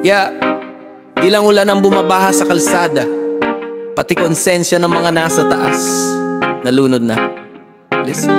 Yeah, di lang ulan ang bumabaha sa kalsada, pati konsensya ng mga nasa taas nalunod na. Listen.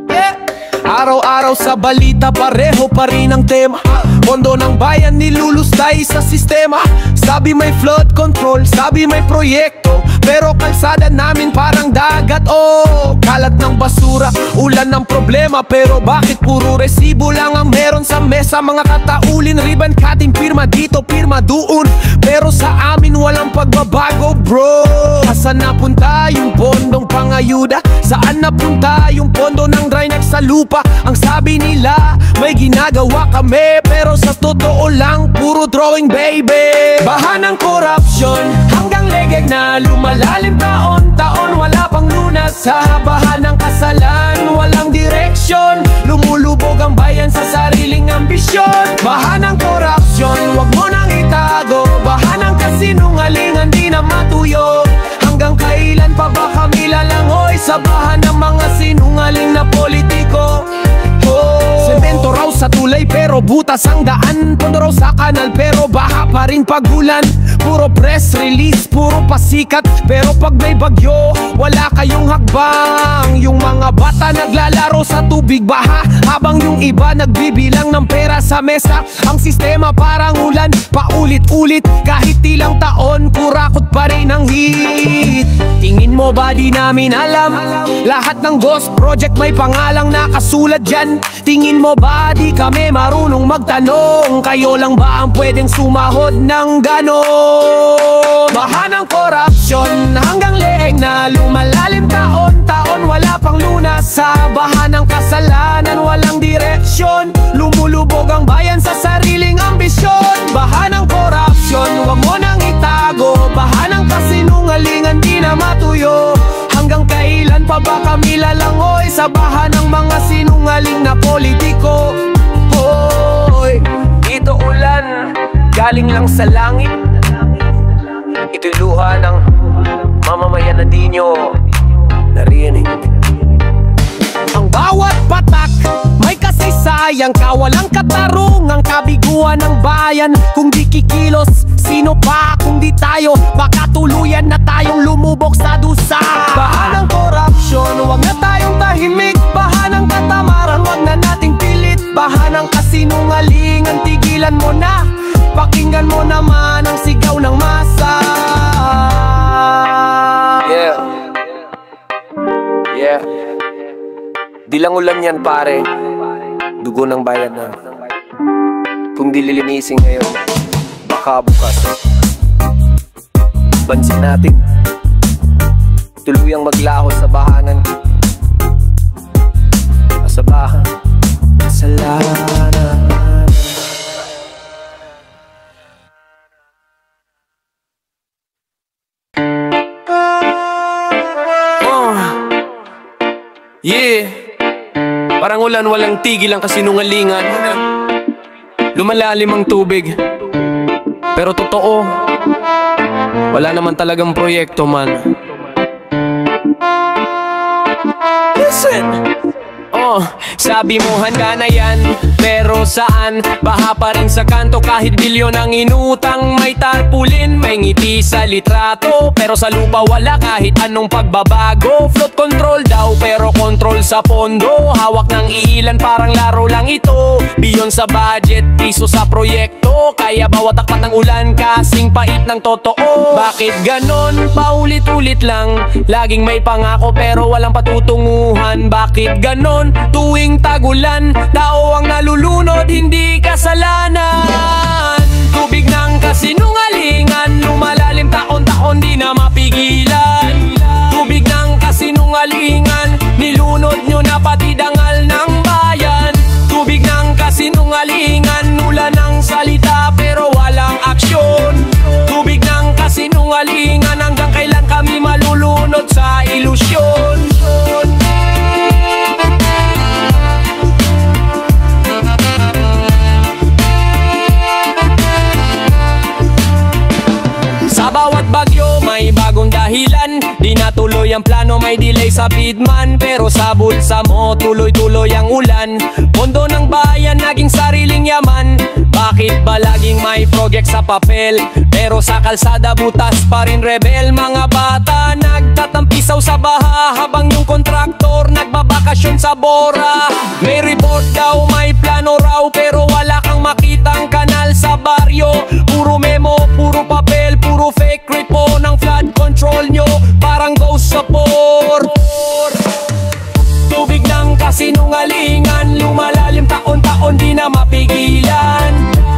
Yeah. Araw-araw sa balita, pareho pa rin ang tema. Pondo ng bayan nilulustay sa sistema. Sabi may flood control, sabi may proyekto, pero kalsada namin parang dagat. Oh, kalat ng basura, ulan ng problema, pero bakit puro resibo lang ang meron sa mesa? Mga kataulin, ribbon cutting, pirma dito, pirma doon, pero sa amin walang pagbabago, bro. Saan napunta yung pondong pangayuda? Saan napunta yung pondo ng dry sa lupa? Ang sabi nila may ginagawa kami, pero sa totoo lang puro drawing, baby. Baha ng corruption hanggang legeg na lumalalim taon-taon, wala pang lunas sa baha ng kasalan, walang direksyon, lumulubog ang bayan sa sariling ambisyon. Baha ng corruption, wag mo nang itago, baha ng kasinungalingan, di na matuyo. Hanggang kailan pa ba kami lalangoy sa baha ng mga sinungaling na politiko? Semento raw sa tulay pero butas ang daan, pondo raw sa kanal pero baha pa rin pagulan. Puro press release, puro pasikat, pero pag may bagyo wala kayong hakbang. Yung mga bata naglalaro sa tubig baha, habang yung iba nagbibilang ng pera sa mesa. Ang sistema parang ulan, paulit-ulit, kahit ilang taon kurakot pa rin ang hit. Tingin mo ba di namin alam? Lahat ng ghost project may pangalang nakasulat dyan. Tingin mo ba di kami marunong magtanong? Kayo lang ba ang pwedeng sumahod ng ganon? Baha ng corruption hanggang leeg na lumalalim taon-taon, wala pang lunas sa baha ng kasalanan, walang direksyon, lumulubog ang bayan sa sariling ambisyon. Baha ng corruption, wag mo nang itago, baha ng kasinungalingan, di na matuyo. Hanggang kailan pa ba kami lalangoy sa baha ng mga sinungaling na politiko? Hoy, dito ulan, galing lang sa langit. Ito'y luha ng mamamayan na di nyo narinig. Ang bawat patak may kasaysayan, kawalang katarungang kabiguan ng bayan. Kung di kikilos, sino pa kung di tayo? Baka tuluyan na tayong lumubog sa dusa. Baha ng corruption, wag na tayong tahimik. Baha ng katamaran, wag na nating pilit. Baha ng kasinungalingan, tigilan mo na. Pakinggan mo naman ang sigaw ng masa. Yeah. Yeah. Di lang ulan yan pare, dugo ng bayan na. Kung di lilinisin ngayon, baka bukas bansin natin tuluyang maglaho sa bahanan, sa bahan kasalanan. Yeah, parang ulan walang tigil ang kasinungalingan. Lumalalim ang tubig, pero totoo, wala naman talagang proyekto man. Listen! Sabi mo handa na yan, pero saan? Baha pa rin sa kanto kahit bilyon ang inutang. May tarpulin, may ngiti sa litrato, pero sa lupa wala kahit anong pagbabago. Flood control daw, pero control sa pondo. Hawak ng ilan, parang laro lang ito. Beyond sa budget, piso sa proyekto. Kaya bawat takpat ng ulan, kasing pait ng totoo. Bakit ganon? Paulit-ulit lang, laging may pangako pero walang patutunguhan. Bakit ganon? Tuwing tagulan, tao ang nalulunod, hindi kasalanan. Tubig ng kasinungalingan, lumalalim taon-taon, di na mapigilan. Tubig ng kasinungalingan, nilunod nyo na pati dangal ng bayan. Tubig ng kasinungalingan, ulan ng salita pero walang aksyon. Tubig ng kasinungalingan, hanggang kailan kami malulunod sa ilusyon? Sa bawat bagyo may bagong dahilan, di natuloy ang plano, may delay sa bidman, pero sa bulsa mo tuloy-tuloy ang ulan. Pondo ng bayan naging sariling yaman. Bakit ba laging may project sa papel, pero sa kalsada butas pa rin rebel? Mga bata nagtatampisaw sa baha, habang yung kontraktor nagbabakasyon sa Bora. May report daw, may plano raw, pero wala kang makitang kanal sa baryo. Puro memo, puro papel, puro fake repo ng flood control nyo, parang ghost support. Tubig ng kasinungalingan, lumalalim taon-taon di na mapigilan.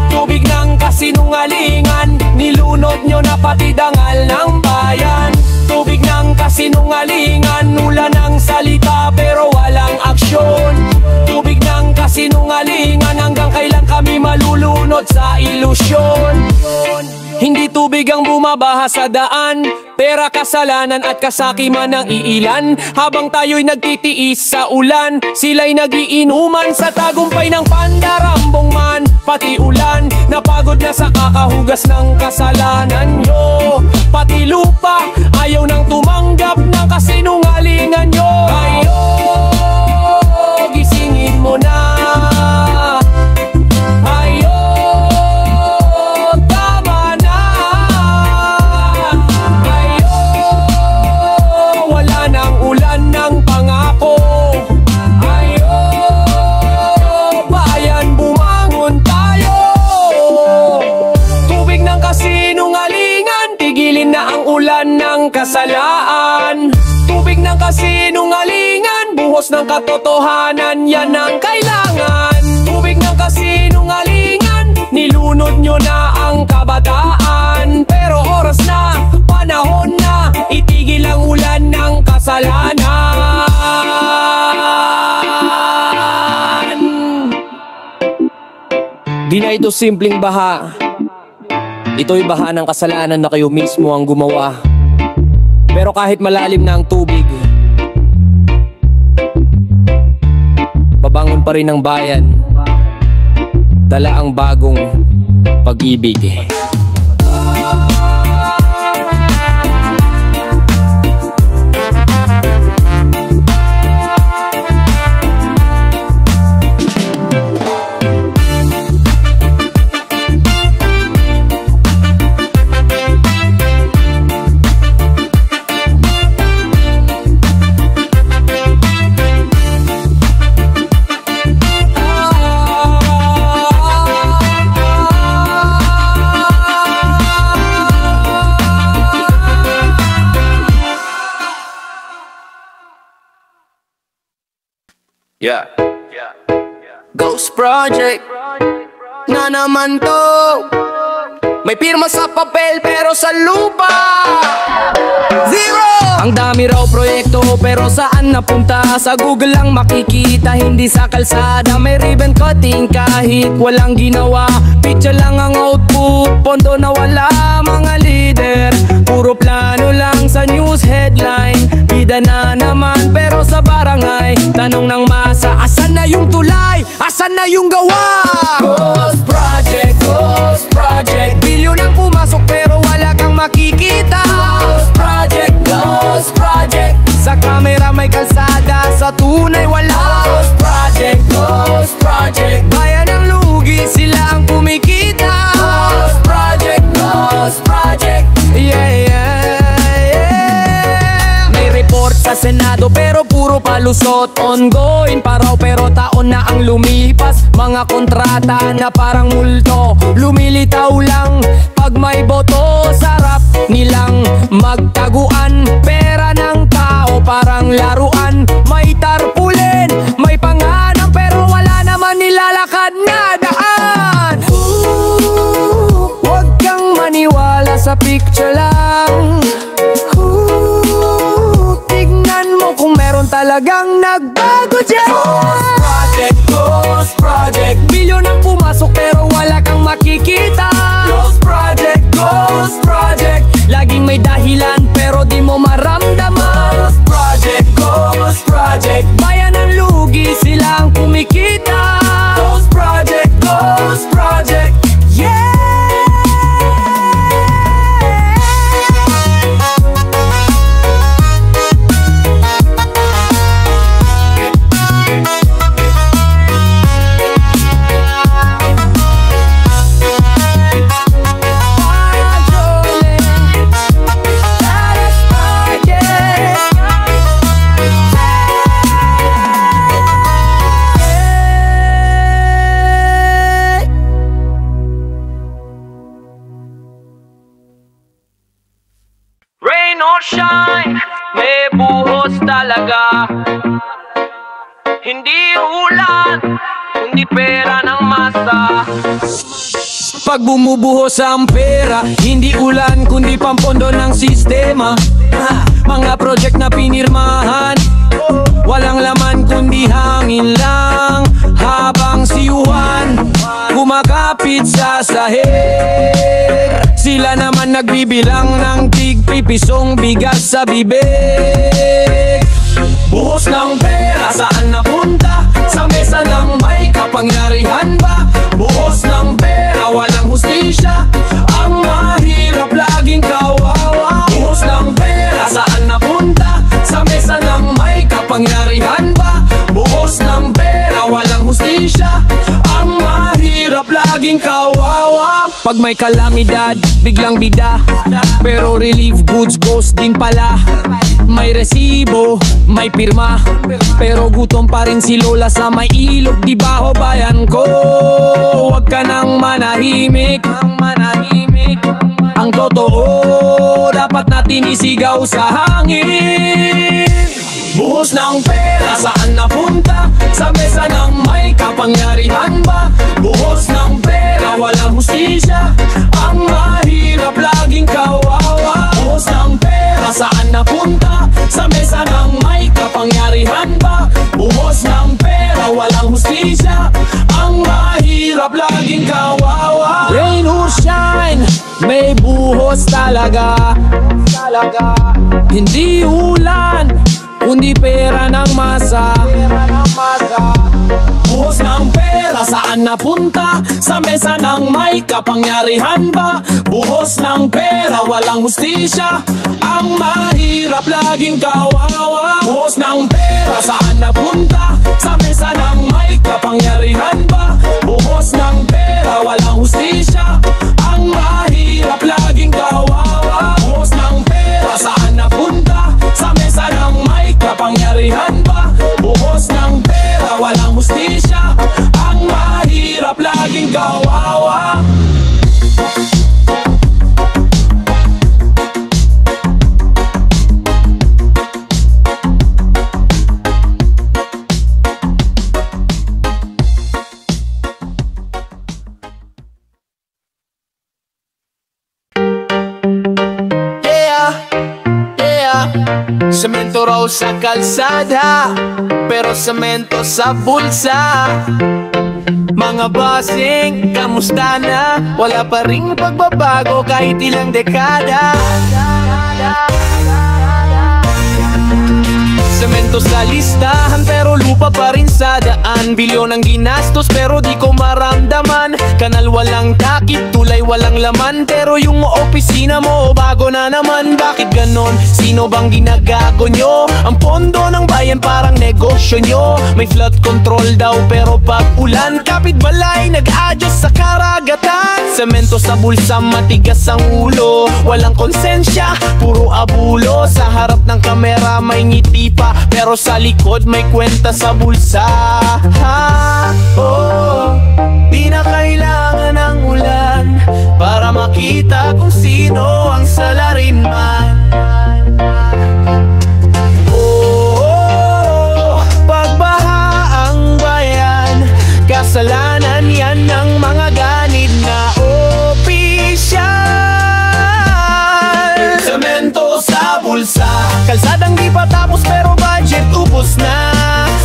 Tubig ng kasinungalingan, nilunod nyo na pati dangal ng bayan. Tubig ng kasinungalingan, ulan ng salita pero walang aksyon. Tubig ng kasinungalingan, hanggang kailan kami malulunod sa ilusyon? Hindi tubig ang bumabaha sa daan, pera, kasalanan at kasakiman ng iilan. Habang tayo'y nagtitiis sa ulan, sila'y nagiinuman sa tagumpay ng pandarambong man. Pati ulan, napagod na sa kakahugas ng kasalanan nyo. Pati lupa, ayaw nang tumanggap ng kasinungalingan nyo. Kayo, gisingin mo na. Kasalaan, tubig ng kasinungalingan, buhos ng katotohanan, yan ang kailangan. Tubig ng kasinungalingan, nilunod nyo na ang kabataan, pero oras na, panahon na, itigil ang ulan ng kasalanan. Di na ito simpleng baha, ito'y baha ng kasalanan na kayo mismo ang gumawa. Pero kahit malalim na ang tubig, babangon pa rin ang bayan, dala ang bagong pag-ibig. Yeah. Ghost Project na naman to. May pirma sa papel pero sa lupa zero. Ang dami raw proyekto pero saan napunta? Sa Google lang makikita, hindi sa kalsada. May ribbon cutting kahit walang ginawa. Picture lang ang output, pondo na wala. Mga leader, puro plano lang sa news headline. Bida na naman pero sa barangay, tanong ng masa, asan na yung tulay? Asan na yung gawa? Ghost Project, Ghost Project. Bilyon ang pumasok pero wala kang makikita. Ghost Project, Ghost Project. Sa kamera may kalsada, sa tunay wala. Ghost Project, Ghost Project. Bayan ang lugi, sila ang kumikita. Ghost Project, Ghost Project. Yeah, yeah, yeah. May report sa Senado pero puro palusot. Ongoing pa raw pero taon na ang lumipas. Mga kontrata na parang multo, lumilitaw lang pag may boto. Sarap nilang magtaguan, pera ng tao parang laruan. May tarpulin, may panganam pero wala naman nilalakad na daan. Huwag kang maniwala sa picture lang. Tignan mo kung meron talagang nagbago dyan. Ghost Project, Ghost Project. Bilyon ang pumasok pero wala kang Pag bumubuhos ang pera, hindi ulan kundi pampondo ng sistema. Mga project na pinirmahan, walang laman kundi hangin lang. Habang si Juan kumakapit sa sahig, sila naman nagbibilang ng tig-pipisong bigas sa bibig. Buhos ng pera, saan napunta? Sa mesa ng may kapangyarihan ba? Buhos ng pera, walang hustisya. Ang mahirap laging kawawa. Buhos ng pera, saan napunta? Sa mesa ng may kapangyarihan ba? Buhos ng pera, walang hustisya. Ang mahirap laging kawawa. Pag may kalamidad, biglang bida, pero relief goods goes din pala. May resibo, may pirma, pero gutom pa rin si Lola sa may ilog. Di ba ho bayan ko? Huwag ka nang manahimik. Ang totoo dapat natin isigaw sa hangin. Buhos ng pera, saan napunta? Sa mesa ng may kapangyarihan ba? Buhos ng pera, walang hustisya. Ang mahirap laging kawawa. Buhos ng pera, saan napunta? Sa mesa ng may kapangyarihan ba? Buhos ng pera, walang hustisya. Ang mahirap laging kawawa. Rain or shine, may buhos talaga. Hindi ulan kundi pera ng masa. Buhos ng pera, saan napunta? Sa mesa ng may kapangyarihan ba? Buhos ng pera, walang hustisya. Ang mahirap laging kawawa. Buhos ng pera, saan napunta? Sa mesa ng may kapangyarihan ba? Buhos ng pera, walang hustisya. Ang mahirap laging kawawa. Buhos ng pera, saan napunta? Sa mesa ng may kapangyarihan ba? Buhos ng pera, walang hustisya. Ang mahirap laging kawawa. Semento raw sa kalsada, pero semento sa bulsa. Mga bossing, kamusta na? Wala pa ring pagbabago kahit ilang dekada. Semento sa listahan pero lupa pa rin sa daan. Bilyon ang ginastos pero di ko maramdaman. Kanal walang takip, tulay walang laman, pero yung opisina mo bago na naman. Bakit ganon? Sino bang ginagago nyo? Ang pondo ng bayan parang negosyo nyo. May flood control daw pero pag ulan, kapitbalay nag-adjust sa karagatan. Semento sa bulsa, matigas ang ulo. Walang konsensya, puro abulo. Sa harap ng kamera may ngiti pa, pero sa likod may kwenta sa bulsa. Di na kailangan ng ulan para makita kung sino ang salarinman. Pagbaha ang bayan, kasalanan yan ng mga ganid na opisyal. Semento sa bulsa, kalsadang di pa tapos pero budget ubos na.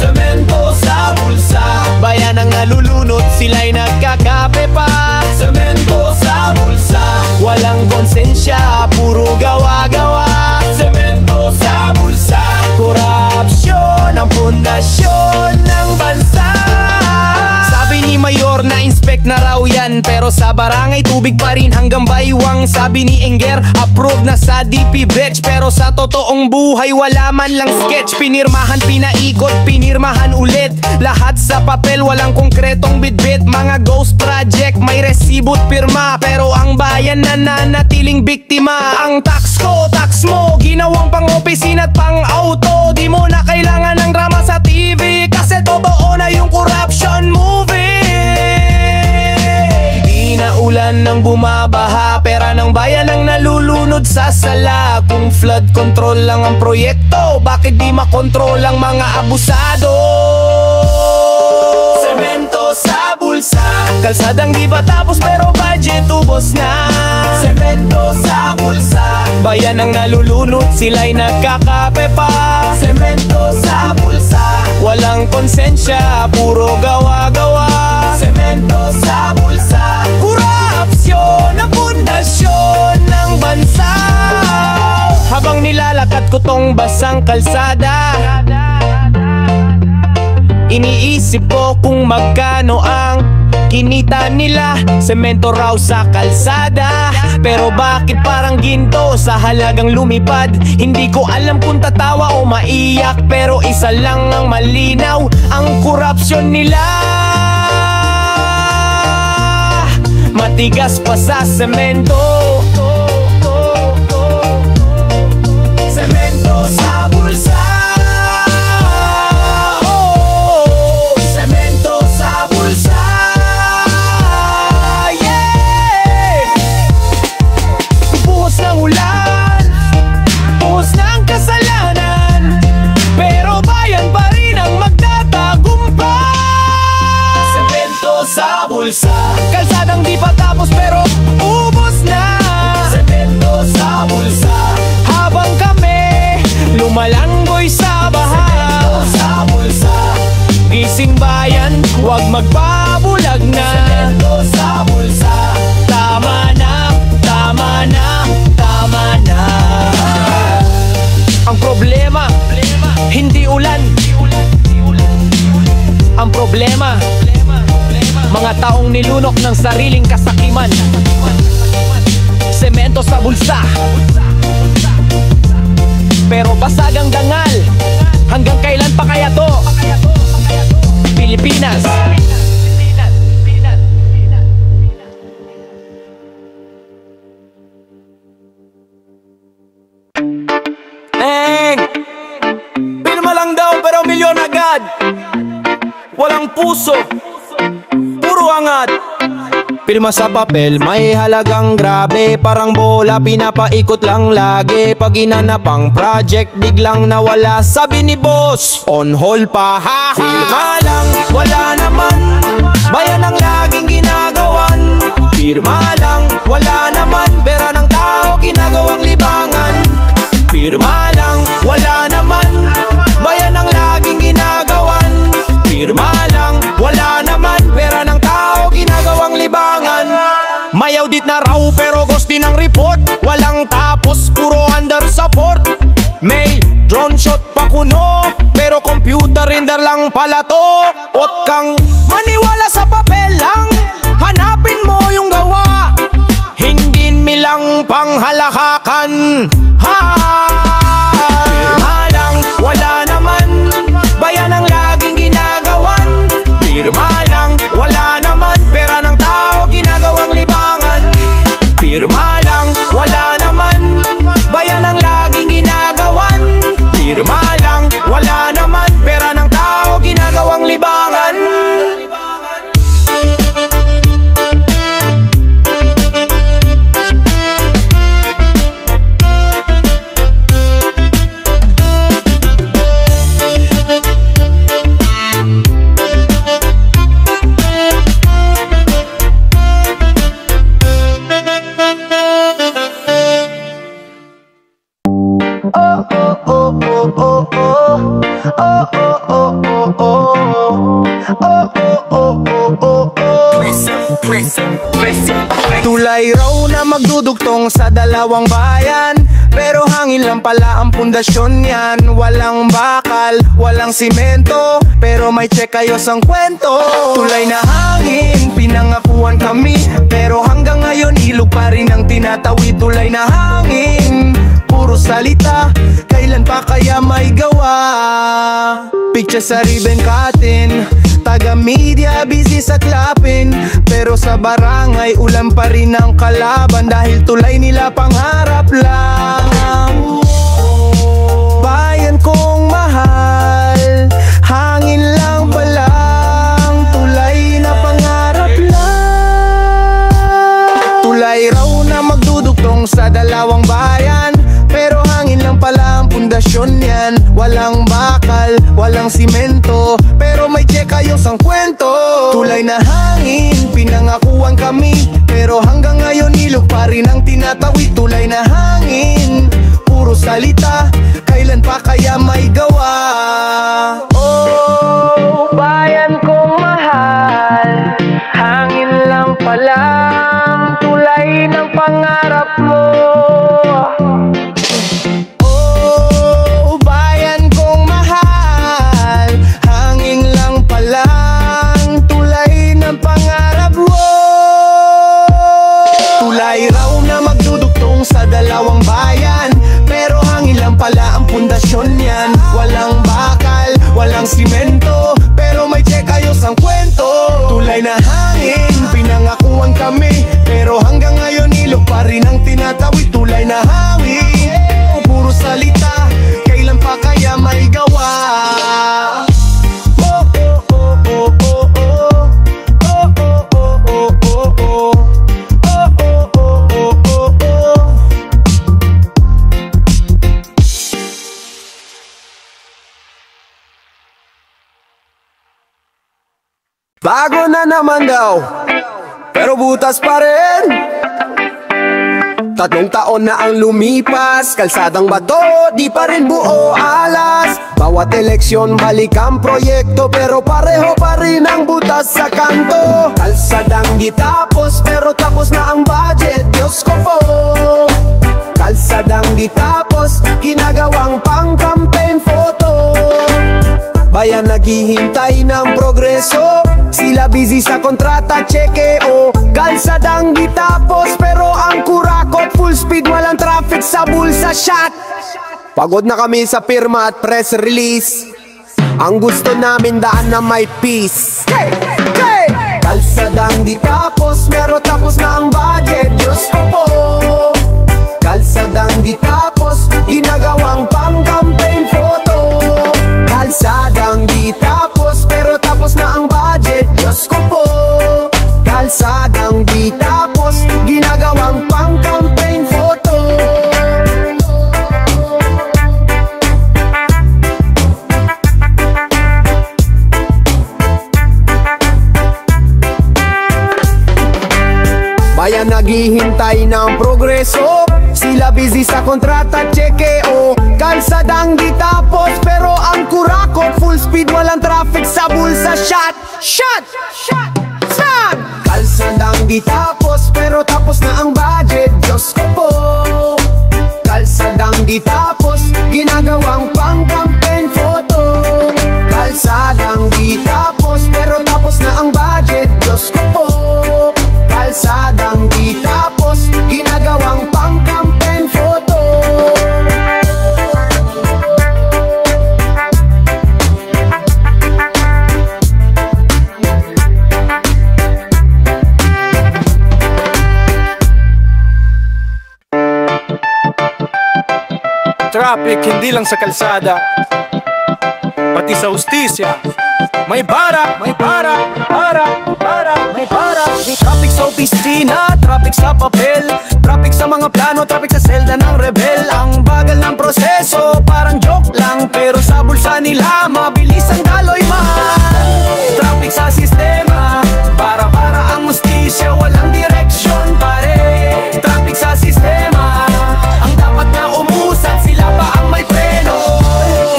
Semento sa bulsa, bayan ang nalulunod, sila'y nagkakape pa. Semento sa bulsa, walang konsensya, puro gawa-gawa. Semento sa bulsa, korupsyon ang pundasyon ng bansa. Sabi ni Mayor na inspect na raw yan, pero sa barangay tubig pa rin hanggang baywang. Sabi ni Enger approved na sa DPWH, pero sa totoong buhay wala man lang sketch. Pinirmahan, pinaikot, pinirmahan ulit, lahat sa papel walang konkretong bitbit. Mga ghost project, may resibo't pirma, pero ang bayan nananatiling biktima. Ang tax ko, tax mo, ginawang pang opisina at pang auto. Di mo na kailangan ng drama sa TV, kasi totoo na yung corruption movie. Di na ulan nang bumabaha, pera ng bayan ang nalulunod sa sala. Kung flood control lang ang proyekto, bakit di makontrol ang mga abusado? Semento sa bulsa, bulsa. Kalsadang di pa tapos pero budget ubos na. Semento sa bulsa. Bayan ang nalulunod, sila'y nagkakape pa. Semento sa bulsa. Walang konsensya, puro gawa-gawa. Semento sa bulsa. Korupsyon ang pundasyon ng bansa. Habang nilalakad ko tong basang kalsada, iniisip ko kung magkano ang kinita nila. Semento raw sa kalsada, pero bakit parang ginto sa halagang lumipad? Hindi ko alam kung tatawa o maiyak, pero isa lang ang malinaw, ang korupsyon nila matigas pa sa semento. Semento sa bulsa. Oh, semento sa bulsa. Yeah! Buhos ng ulan, buhos ng kasalanan, pero bayan pa rin ang magtatagumpay. Semento sa bulsa. Kalsadang di pa tapos pero ubos na. Semento sa bulsa. Habang kami lumalanggoy sa baha. Semento sa bulsa. Gising bayan, huwag magpabulag na. Semento sa bulsa. Tama na, tama na, tama na. Ang problema, hindi ulan. Ang problema, mga taong nilunok ng sariling kasakiman. Semento sa bulsa, pero basag ang dangal. Hanggang kailan pa kaya to? Pilipinas. Pirma lang daw pero milyon agad. Walang puso, puro angat. Pirma sa papel, may halagang grabe. Parang bola, pinapaikot lang lagi. Pag inanap ang project, biglang nawala. Sabi ni boss, on hold pa, ha ha. Pirma lang, wala naman. Bayan ang laging ginagawan. Pirma lang, wala naman. Pera ng tao, ginagawang libangan. Pirma lang, wala naman. Bayan ang laging ginagawan. Pirma lang, wala naman. Pera ng tao, ginagawang libangan. May audit na raw pero ghost din ang report. Walang tapos, puro under support. May drone shot pa kuno, pero computer render lang pala to. Huwag kang maniwala sa papel lang, hanapin mo yung gawa. Hindi milang panghalahakan, ha. Pirma lang, wala naman. Bayan ang laging ginagawan. Pirma lang, wala naman. Pera ng tao, ginagawang libangan. Pirma lang, wala naman. Bayan ang laging ginagawan. Pirma lang, wala naman. Pera ng tao, ginagawang libangan. Tulay raw na magdudugtong sa dalawang bayan, pero hangin lang pala ang pundasyon yan. Walang bakal, walang simento, pero may check kayo sang kwento. Tulay na hangin, pinangakuan kami, pero hanggang ngayon ilog pa rin ang tinatawid. Tulay na hangin, puro salita, kailan pa kaya may gawa? Picture sa ribbon cutting, taga media busy sa clapping, pero sa barangay ulan pa rin ang kalaban dahil tulay nila pangarap lang. Bayan kong mahal, hangin lang palang, tulay na pangarap lang. Tulay raw na magdudugtong sa dalawang bayan, pero hangin lang pala ang pundasyon. pundasyon yan. Walang bakal, walang simento, pero may check ayos ang kwento. Tulay na hangin, pinangakuan kami, pero hanggang ngayon ilog pa rin ang tinatawid. Tulay na hangin, puro salita, kailan pa kaya may gawa? Oh, bayan kong mahal, hangin lang palang tulay ng pangarap mo. Oh, bayan kong mahal, hangin lang palang tulay ng pangarap mo. Tulay raw na magdudugtong sa dalawang bayan, pero hangin lang pala ang pundasyon yan. Walang bakal, walang simento, pero may check ayos ang kwento. Tulay na hangin, pinangakuan kami, pero hanggang ngayon ilog pa rin ang tinatawid. Tulay na hangin, puro salita, kailan pa kaya may gawa? Oh, oh, oh, oh, oh, oh. Oh, oh, oh, oh, oh, oh. Oh, oh, oh, oh, oh, oh. Bago na naman daw, pero butas pa rin. 3 taon na ang lumipas, kalsadang bato, di pa rin buo alas. Bawat eleksyon balik ang proyekto, pero pareho pa rin ang butas sa kanto. Kalsadang di tapos, pero tapos na ang budget, Diyos ko po. Kalsadang di tapos, ginagawang pang-campaign photo. Bayan naghihintay ng progreso, sila busy sa kontrata, cheque o kalsadang di tapos, pero ang kurakot full speed, walang traffic sa bulsa shot. Pagod na kami sa pirma at press release, ang gusto namin daan na may peace. Kalsadang di tapos, pero tapos na ang budget, Diyos ko po. Kalsadang di tapos, ginagawang pang-campaign photo. Kalsadang di tapos, pero tapos na ang budget, Diyos ko po. Kalsadang di tapos, ginagawang pang-campaign photo. Bayan naghihintay ng progreso, sila busy sa kontrata, cheque o kalsadang di tapos, pero ang kurakot full speed, walang traffic sa bulsa shot. Shot! Shot! Shot! Kalsadang di tapos, pero tapos na ang budget, Diyos ko po. Kalsadang di tapos, ginagawang pang-campaign photo. Kalsadang di tapos, pero tapos na ang budget, Diyos ko po. Kalsadang di tapos, ginagawang pang-campaign photo. Traffic hindi lang sa kalsada, pati sa hustisya. May bara, may para, may para. Traffic sa opisina, traffic sa papel, traffic sa mga plano, traffic sa selda ng rebel. Ang bagal ng proseso, parang joke lang, pero sa bulsa nila, mabilis ang daloy mahal. Traffic sa sistema, para ang hustisya, walang direksyon pare. Traffic sa sistema, ang dapat na umusad, sila pa ang may preno.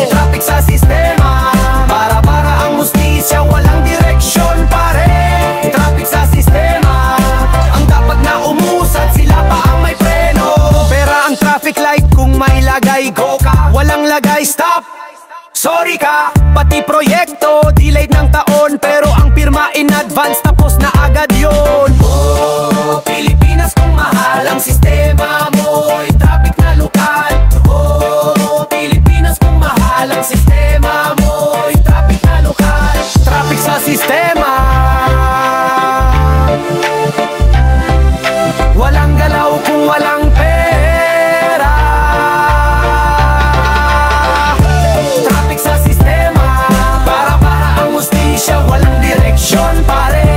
Traffic sa sistema, para ang hustisya, walang direksyon pare. Traffic sa sistema, ang dapat na umusad, sila pa ang may preno. Pera ang traffic light, kung may lagay go ka, walang lagay stop, sorry ka. Pati proyekto, delayed ng taon, pero ang pirma in advance, tapos na agad yun. Oh, Pilipinas kung mahal ang sistema mo, traffic na lokal. Oh, Pilipinas kung mahal ang sistema mo, traffic na lokal. Traffic sa sistema, walang galaw kung walang pera. Traffic sa sistema, para ang hustisya, walang direksyon pare.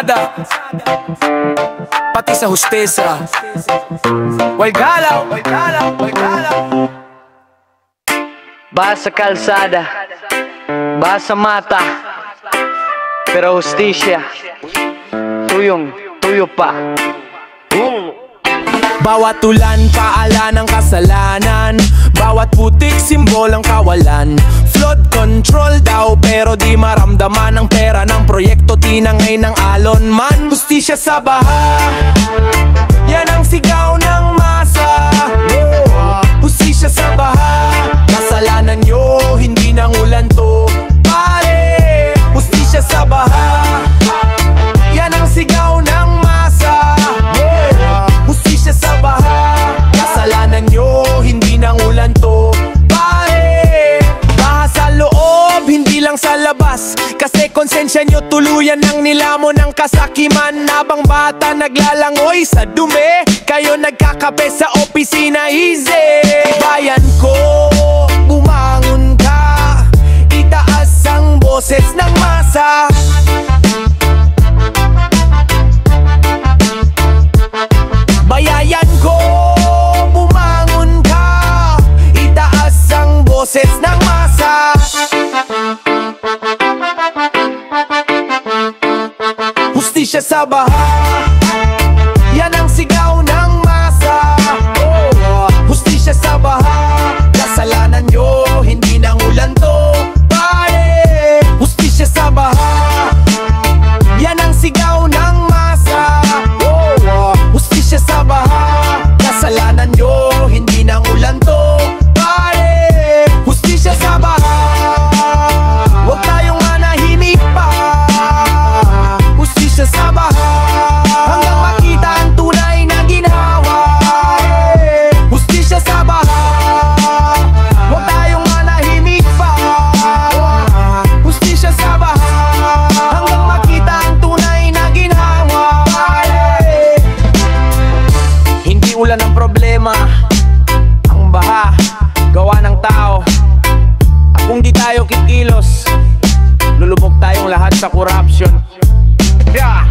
kalsada, pati sa hostesa. Way galaw, way galaw, way galaw. Bahas sa kalsada, bahas sa mata, pero hustisya, tuyo pa. Bawat ulan, paala ng kasalanan. Bawat putik, simbol ang kawalan. Flood control daw, pero di maramdaman ang pera ng proyekto. Tinangay ng alon man. Hustisya sa baha, yan ang sigaw ng masa. Hustisya sa baha, kasalanan nyo, hindi nang ulan to, pare. Hustisya sa baha, yan ang sigaw ng masa. Hustisya sa baha, kasalanan nyo, hindi nang ulan to, pare. Baha sa loob, hindi lang sa labas, kasi konsensya nyo tuluyan ng nilamon ng kasakiman. Habang bata naglalangoy sa dumi, kayo nagkakape sa opisina, easy. Bayan ko, bumangon ka, itaas ang boses ng masa. Bayayan ko, bumangon ka, itaas ang boses ng masa. Hustisya sa baha, yan ang sigaw ng masa. Hustisya sa baha, kasalanan nyo, hindi nang ulan to, pare. Hustisya sa baha, yan ang sigaw ng masa. Hustisya sa baha, kasalanan nyo, hindi nang ulan to, pare. Hustisya sa baha, huwag tayong manahimik pa. Hustisya sa baha, hanggang makita ang tunay na ginhawa. Hustisya sa baha, huwag tayong manahimik pa. Hustisya sa baha, hanggang makita ang tunay na ginhawa. Hindi ulan ang problema, ang baha, gawa ng tao. At kung di tayo kikilos, lulubog tayong lahat sa corruption. Yeah!